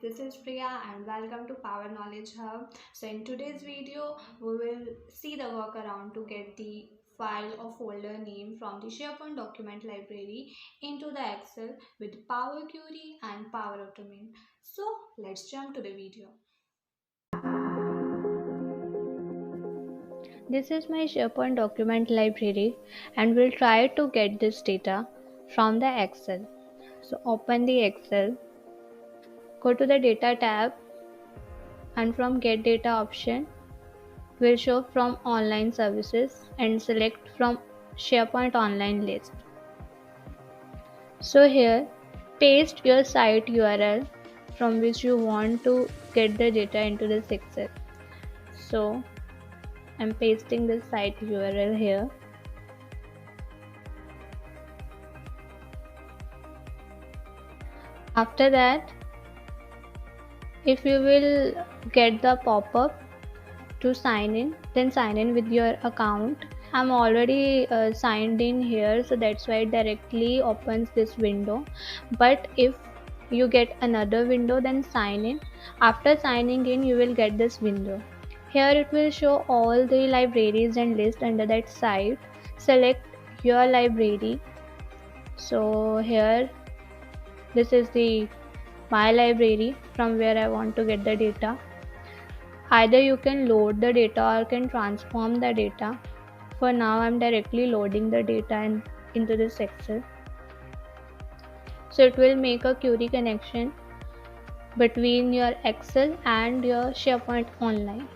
this is Priya and welcome to Power Knowledge Hub. So in today's video, we will see the workaround to get the file or folder name from the SharePoint document library into the Excel with Power Query and Power Automate. So let's jump to the video. This is my SharePoint document library and we'll try to get this data from the Excel. So open the Excel, go to the data tab and from get data option, we'll show from online services and select from SharePoint online list. So here paste your site URL from which you want to get the data into this Excel. So I'm pasting the site URL here. After that, if you will get the pop-up to sign in, then sign in with your account. I'm already signed in here, so that's why it directly opens this window. But if you get another window, then sign in. After signing in, you will get this window. Here it will show all the libraries and list under that site. Select your library. So here, this is the my library from where I want to get the data. Either you can load the data or can transform the data. For now I'm directly loading the data into this Excel. So it will make a query connection between your Excel and your SharePoint Online.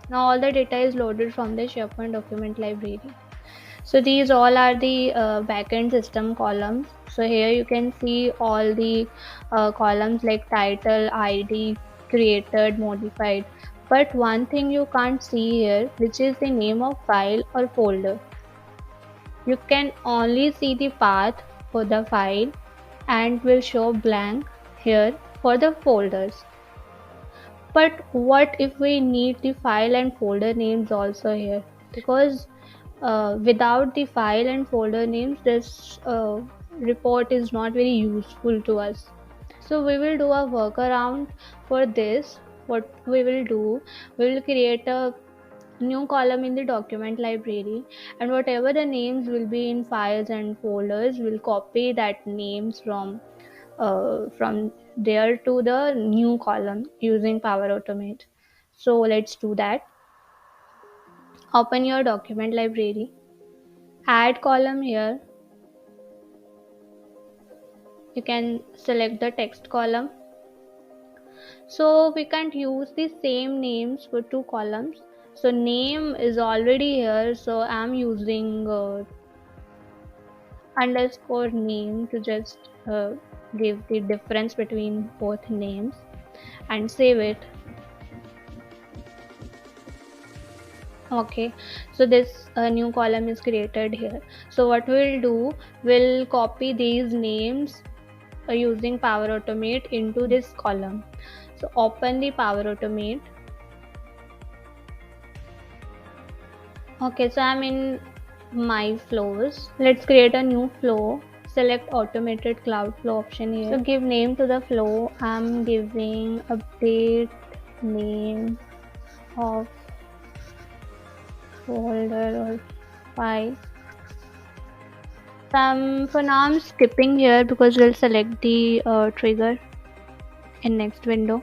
Now all the data is loaded from the SharePoint document library. So these all are the backend system columns. So here you can see all the columns like title, ID, created, modified. But one thing you can't see here, which is the name of file or folder. You can only see the path for the file and will show blank here for the folders. But what if we need the file and folder names also here? Because without the file and folder names, this report is not very useful to us. So we will do a workaround for this. What we will do, we will create a new column in the document library, and whatever the names will be in files and folders, we'll copy that names from there to the new column using Power Automate. So let's do that. Open your document library, add column here. You can select the text column. So we can't use the same names for two columns. So name is already here, so I'm using underscore name to just give the difference between both names and save it. Okay, so this new column is created here. So what we'll do, we'll copy these names using Power Automate into this column. So open the Power Automate. Okay, so I'm in my flows. Let's create a new flow. Select automated cloud flow option here. So give name to the flow. I'm giving update name of folder or file. For now I'm skipping here because we'll select the trigger in next window.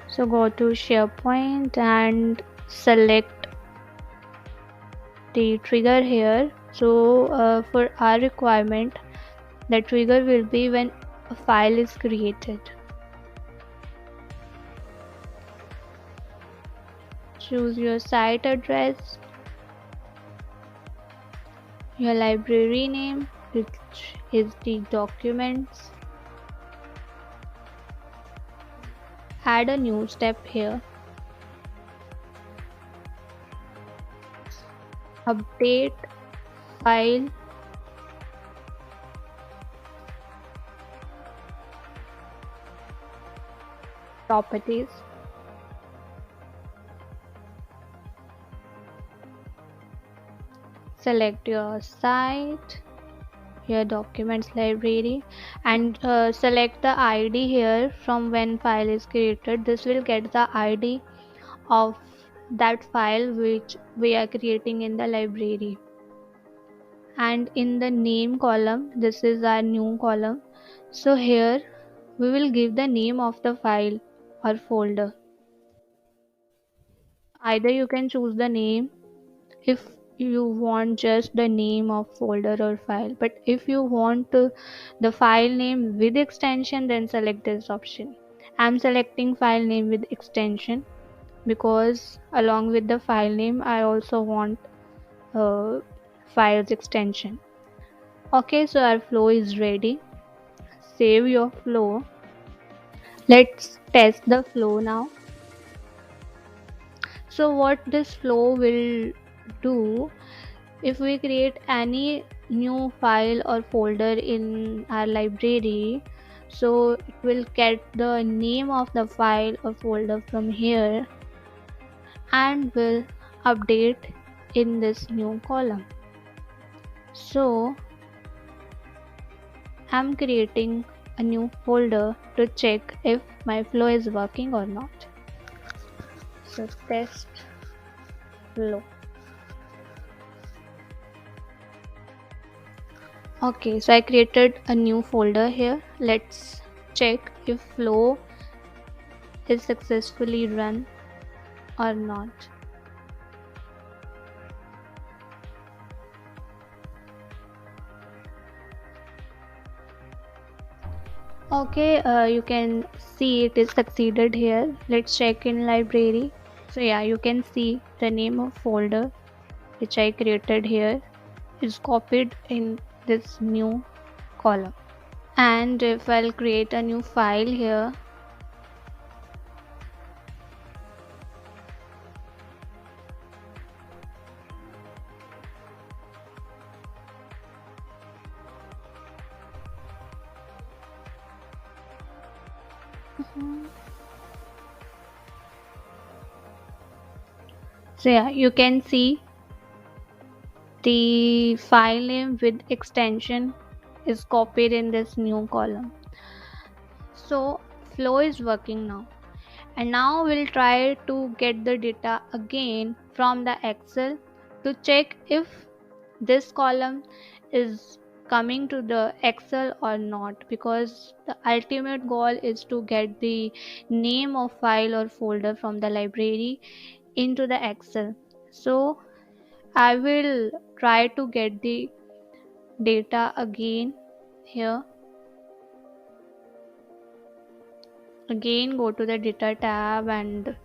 So go to SharePoint and select the trigger here. So for our requirement, the trigger will be when a file is created. Choose your site address, your library name, which is the documents. Add a new step here. Update file properties. Select your site your documents library and select the id here from when file is created. This will get the id of that file which we are creating in the library. And in the name column, this is our new column, so here we will give the name of the file or folder. Either you can choose the name if you want just the name of folder or file, but if you want the file name with extension, then select this option. I'm selecting file name with extension because along with the file name I also want uh, files extension. Okay, so our flow is ready. Save your flow. Let's test the flow now. So what this flow will do, if we create any new file or folder in our library, so it will get the name of the file or folder from here and will update in this new column. So I'm creating a new folder to check if my flow is working or not. So test flow. Okay, so I created a new folder here. Let's check if flow is successfully run or not. Okay, you can see it is succeeded here. Let's check in library. So yeah, you can see the name of folder which I created here is copied in this new column. And if I'll create a new file here, so yeah, you can see the file name with extension is copied in this new column. So flow is working now. And now we'll try to get the data again from the Excel to check if this column is coming to the Excel or not, because the ultimate goal is to get the name of file or folder from the library into the Excel. So I will try to get the data again here. Again go to the data tab and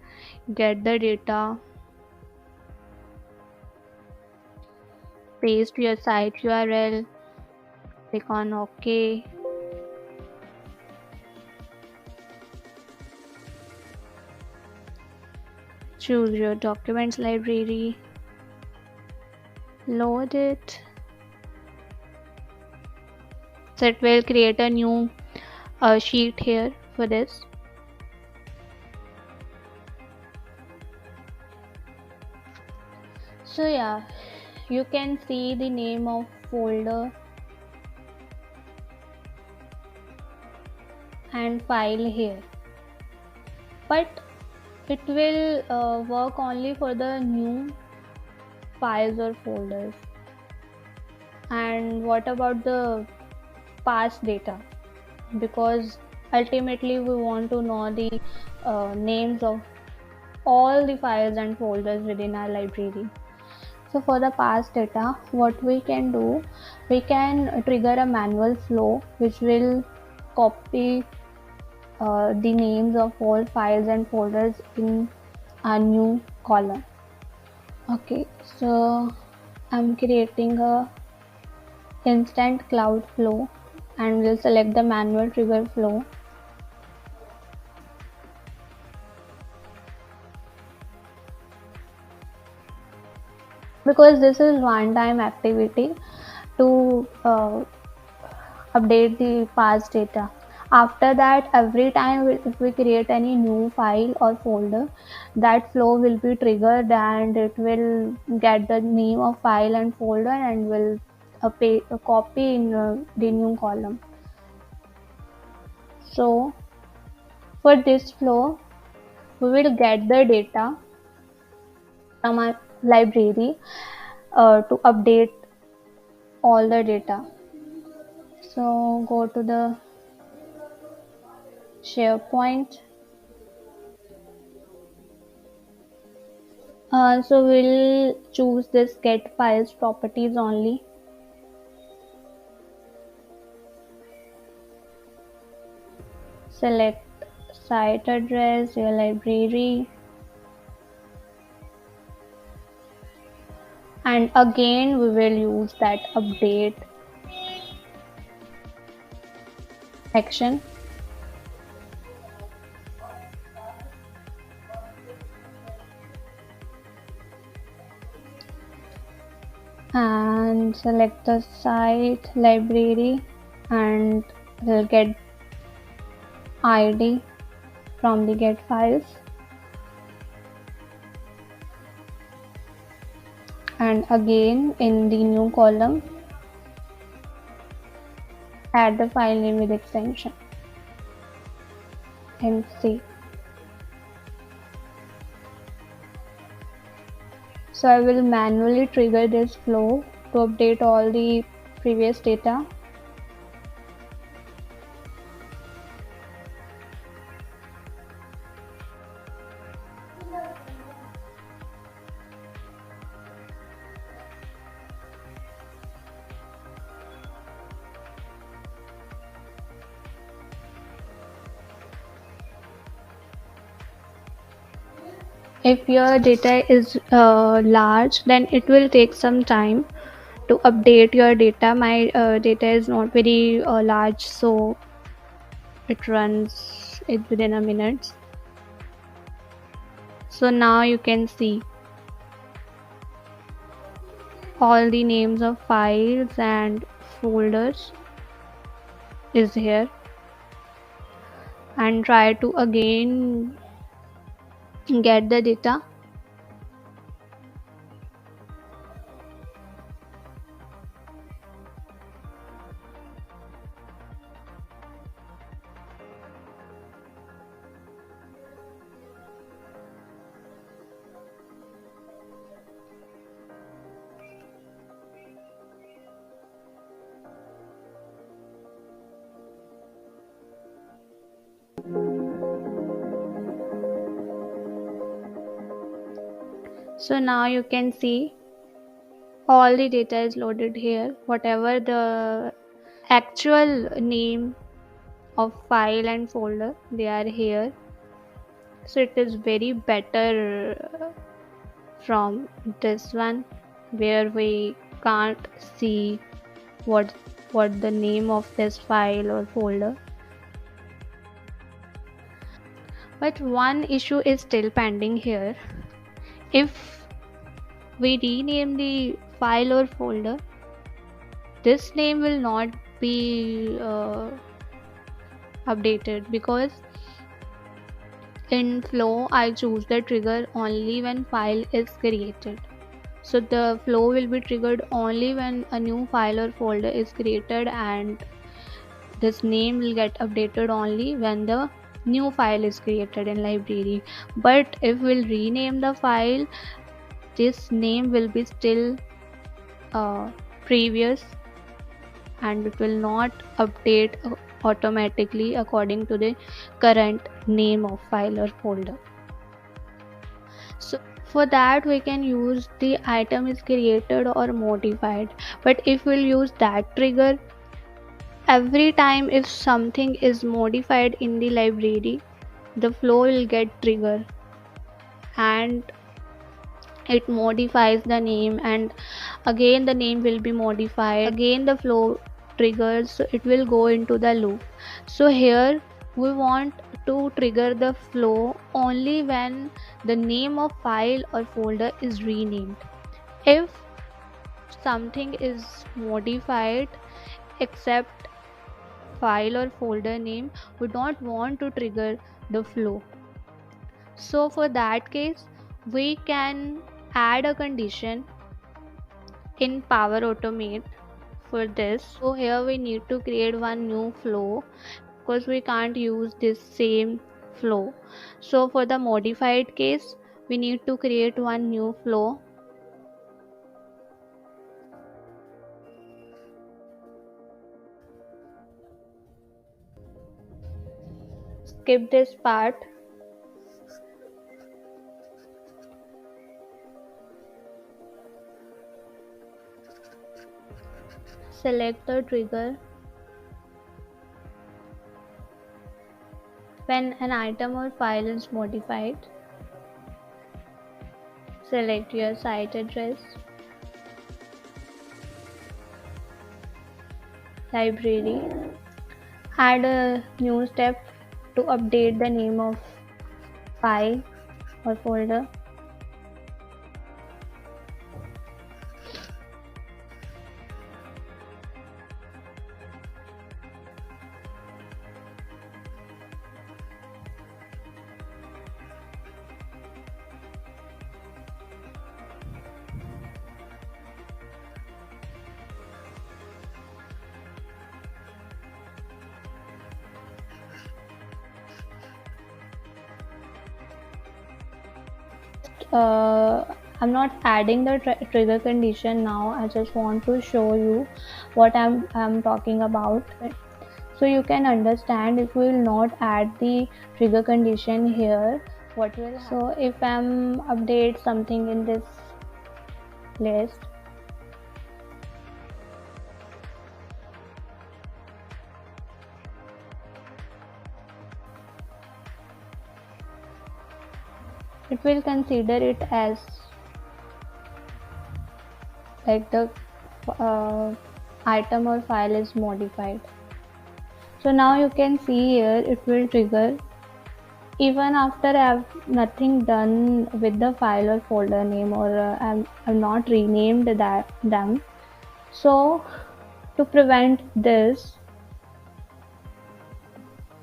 get the data. Paste your site URL, click on OK. Choose your documents library, load it. So it will create a new sheet here for this. So yeah, you can see the name of folder and file here, but it will work only for the new files or folders. And what about the past data? Because ultimately we want to know the names of all the files and folders within our library. So for the past data, what we can do, we can trigger a manual flow which will copy the names of all files and folders in a new column. Okay, so I'm creating a instant cloud flow and we'll select the manual trigger flow. Because this is one-time activity to update the past data. After that, every time if we create any new file or folder, that flow will be triggered and it will get the name of file and folder and will a copy in the new column. So for this flow, we will get the data from our library to update all the data. So go to the SharePoint. So we'll choose this get files properties only. Select site address, your library, and again we will use that update action. And select the site library and we'll get ID from the get files, and again in the new column add the file name with extension and save. So I will manually trigger this flow to update all the previous data. If your data is large, then it will take some time to update your data. My data is not very large, so it runs it within a minute. So now you can see all the names of files and folders is here, and try to again get the data. So now you can see all the data is loaded here, whatever the actual name of file and folder, they are here. So it is very better from this one, where we can't see what the name of this file or folder. But one issue is still pending here. If we rename the file or folder, this name will not be updated, because in flow I choose the trigger only when file is created. So the flow will be triggered only when a new file or folder is created, and this name will get updated only when the new file is created in library. But if we'll rename the file, this name will be still previous, and it will not update automatically according to the current name of file or folder. So for that we can use the item is created or modified. But if we'll use that trigger, every time if something is modified in the library, the flow will get triggered and it modifies the name, and again the name will be modified, again the flow triggers, so it will go into the loop. So here we want to trigger the flow only when the name of file or folder is renamed. If something is modified except file or folder name, we don't want to trigger the flow. So for that case, we can add a condition in Power Automate for this. So here we need to create one new flow because we can't use this same flow. So for the modified case, we need to create one new flow. Skip this part. Select the trigger. When an item or file is modified, select your site address, library, add a new step to update the name of file or folder. I'm not adding the trigger condition now. I just want to show you what I'm talking about, so you can understand. If we will not add the trigger condition here, what will happen? So if I'm update something in this list, it will consider it as like the item or file is modified. So now you can see here it will trigger even after I have nothing done with the file or folder name, or I've not renamed them. So to prevent this,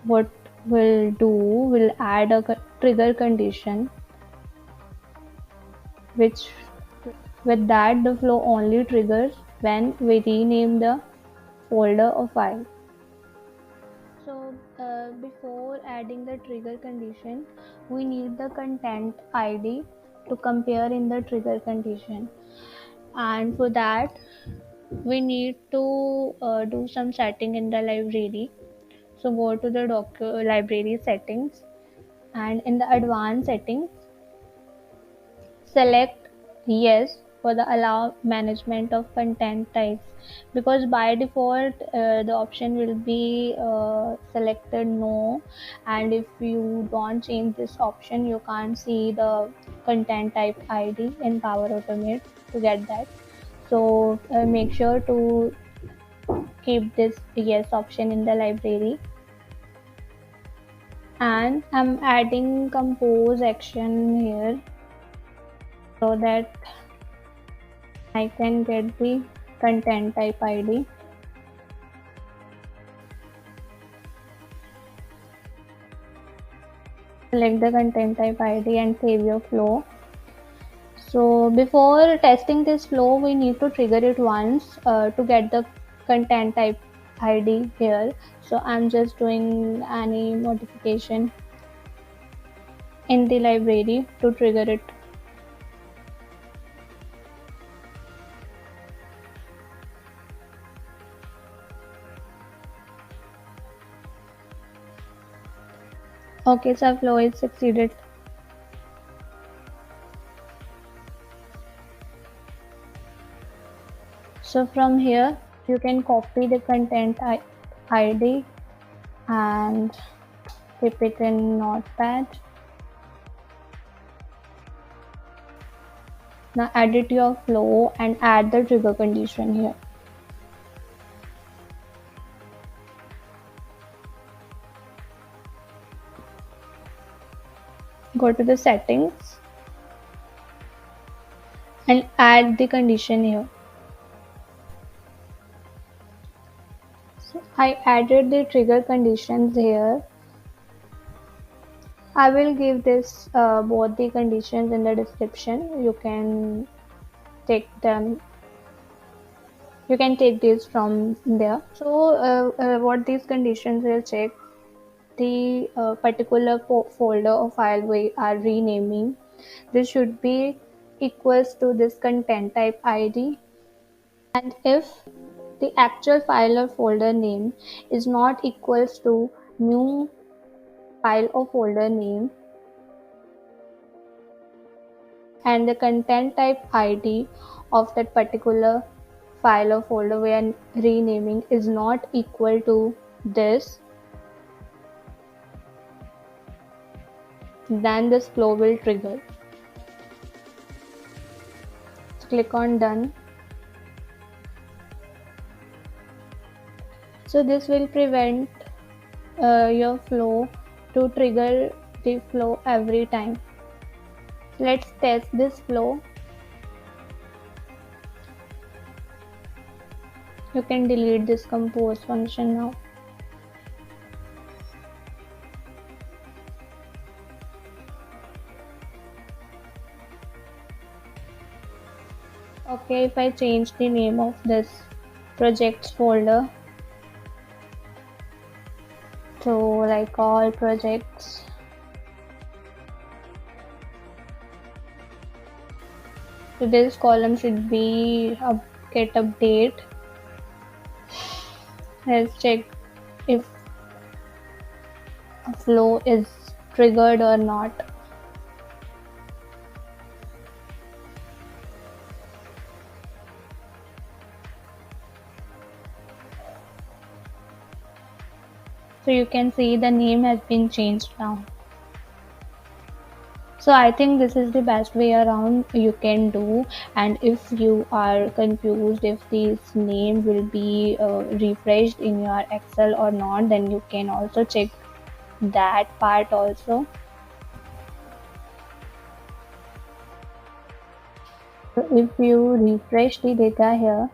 what we'll do, we'll add a trigger condition, which with that the flow only triggers when we rename the folder or file. So before adding the trigger condition, we need the content ID to compare in the trigger condition, and for that we need to do some setting in the library. So go to the library settings, and in the advanced settings, select yes for the allow management of content types, because by default the option will be selected no, and if you don't change this option you can't see the content type ID in Power Automate to get that. So make sure to keep this yes option in the library, and I'm adding compose action here so that I can get the content type ID. Select the content type ID and save your flow. So before testing this flow, we need to trigger it once to get the content type ID here. So I'm just doing any modification in the library to trigger it. Okay, so flow is succeeded. So from here you can copy the content ID and keep it in Notepad. Now edit your flow and add the trigger condition here. Go to the settings and add the condition here. So I added the trigger conditions here. I will give this both the conditions in the description. You can take them You can take this from there. So what these conditions will check, the particular folder or file we are renaming, this should be equals to this content type id, and if the actual file or folder name is not equals to new file or folder name, and the content type id of that particular file or folder we are renaming is not equal to this, then this flow will trigger. So click on done. So this will prevent your flow to trigger the flow every time. Let's test this flow. You can delete this compose function now. Okay, if I change the name of this projects folder to like all projects, so this column should be get update. Let's check if a flow is triggered or not. So you can see the name has been changed now. So I think this is the best way around you can do. And if you are confused if this name will be refreshed in your Excel or not, then you can also check that part also. So if you refresh the data here,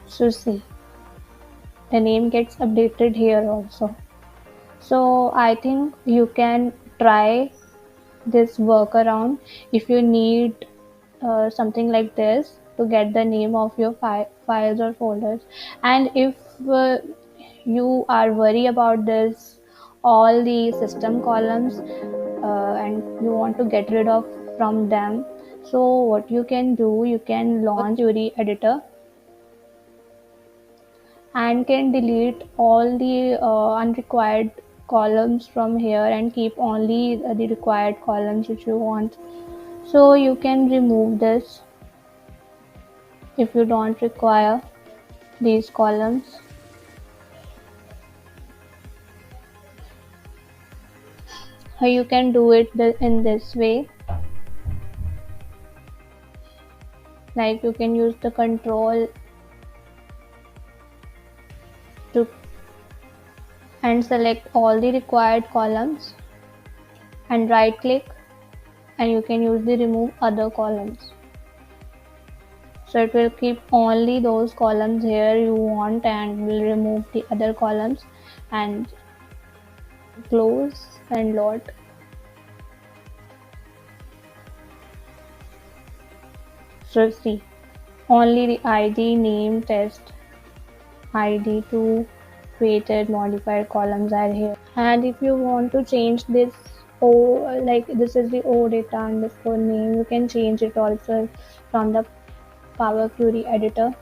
so see, the name gets updated here also. So I think you can try this workaround if you need something like this to get the name of your files or folders. And if you are worried about this all the system columns and you want to get rid of from them, so what you can do, you can launch query editor and can delete all the unrequired columns from here and keep only the required columns which you want. So you can remove this if you don't require these columns. You can do it in this way, like you can use the control to and select all the required columns and right click, and you can use the remove other columns. So it will keep only those columns here you want and will remove the other columns, and close and load. So see, only the ID, name, test, ID to created modified columns are here. And if you want to change this O, like this is the O data underscore name, you can change it also from the Power Query editor.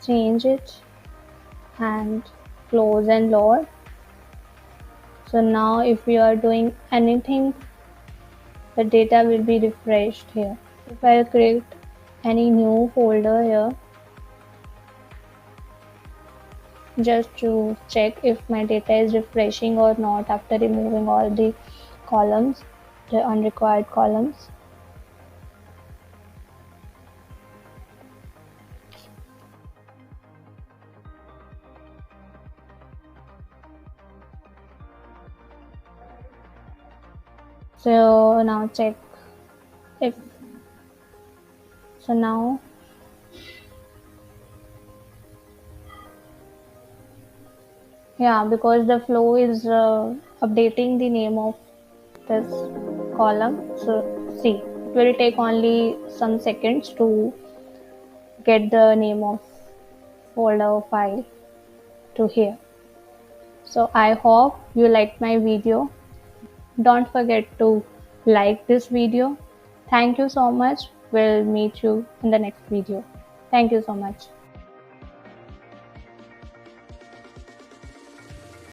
Change it and close and load. So now if you are doing anything, the data will be refreshed here. If I create any new folder here, just to check if my data is refreshing or not after removing all the columns, the unrequired columns. So now check if, so now Yeah, because the flow is updating the name of this column. So see, it will take only some seconds to get the name of folder or file to here. So I hope you liked my video. Don't forget to like this video. Thank you so much. We'll meet you in the next video. Thank you so much.